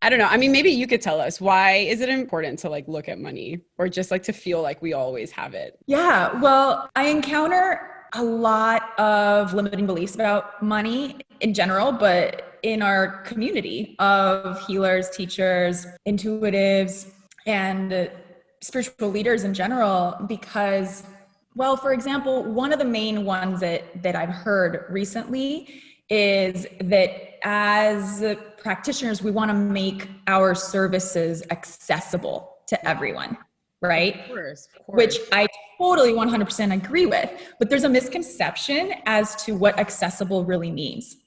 I don't know. I mean, maybe you could tell us, why is it important to like look at money, or just like to feel like we always have it? Yeah, well, I encounter a lot of limiting beliefs about money in general, but in our community of healers, teachers, intuitives, and spiritual leaders in general, because, well, for example, one of the main ones that I've heard recently is that as practitioners, we want to make our services accessible to everyone, right? Of Which course. I totally 100% agree with. But there's a misconception as to what accessible really means.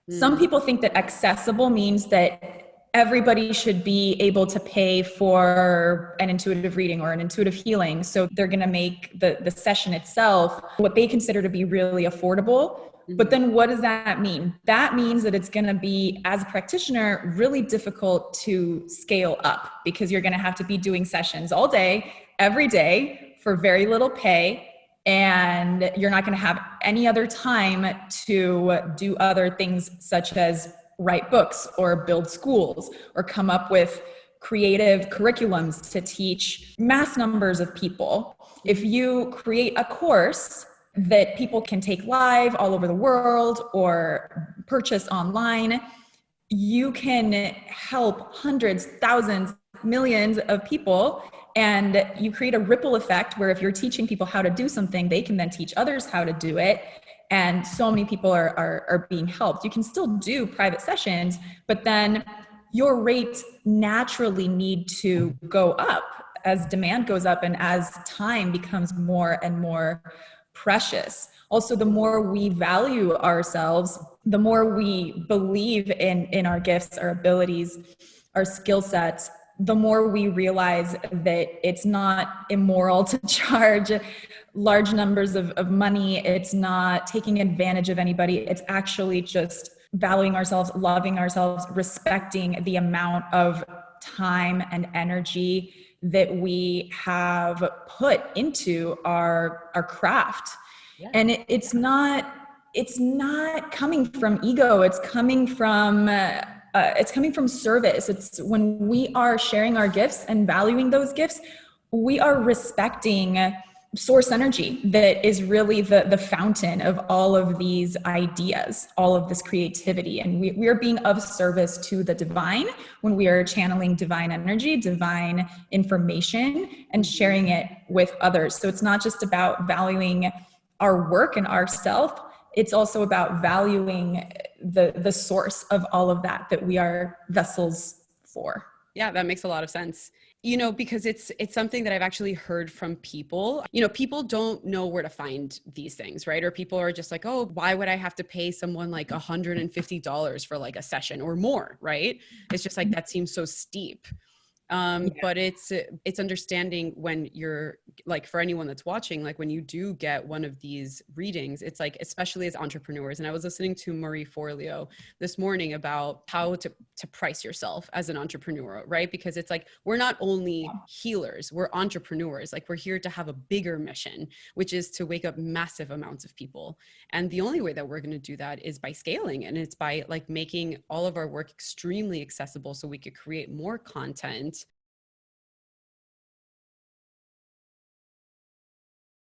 Some Mm, people think that accessible means that everybody should be able to pay for an intuitive reading or an intuitive healing. So they're going to make the session itself what they consider to be really affordable. But mhm. then what does that mean? That means that it's going to be, as a practitioner, really difficult to scale up, because you're going to have to be doing sessions all day, every day, for very little pay. And you're not going to have any other time to do other things, such as write books or build schools or come up with creative curriculums to teach mass numbers of people. If you create a course that people can take live all over the world or purchase online, you can help hundreds, thousands, millions of people. And you create a ripple effect where if you're teaching people how to do something, they can then teach others how to do it. And so many people are being helped. You can still do private sessions, but then your rates naturally need to go up as demand goes up and as time becomes more and more precious. Also, the more we value ourselves, the more we believe in our gifts, our abilities, our skill sets, the more we realize that it's not immoral to charge large numbers of money. It's not taking advantage of anybody. It's actually just valuing ourselves, loving ourselves, respecting the amount of time and energy that we have put into our craft. Yeah. And it's not coming from ego. It's coming from service. It's when we are sharing our gifts and valuing those gifts, we are respecting source energy that is really the fountain of all of these ideas, all of this creativity. And we are being of service to the divine when we are channeling divine energy, divine information, and Mhm. sharing it with others. So it's not just about valuing our work and ourself. It's also about valuing the source of all of that we are vessels for. Yeah, that makes a lot of sense. Because it's something that I've actually heard from people. People don't know where to find these things, right? Or people are just like, oh, why would I have to pay someone like $150 for like a session or more, right? It's just like, that seems so steep. Yeah. But it's understanding when you're like, for anyone that's watching, like when you do get one of these readings, it's like, especially as entrepreneurs. And I was listening to Marie Forleo this morning about how to price yourself as an entrepreneur, right? Because it's like, we're not only healers, we're entrepreneurs. Like, we're here to have a bigger mission, which is to wake up massive amounts of people. And the only way that we're going to do that is by scaling. And it's by like making all of our work extremely accessible so we could create more content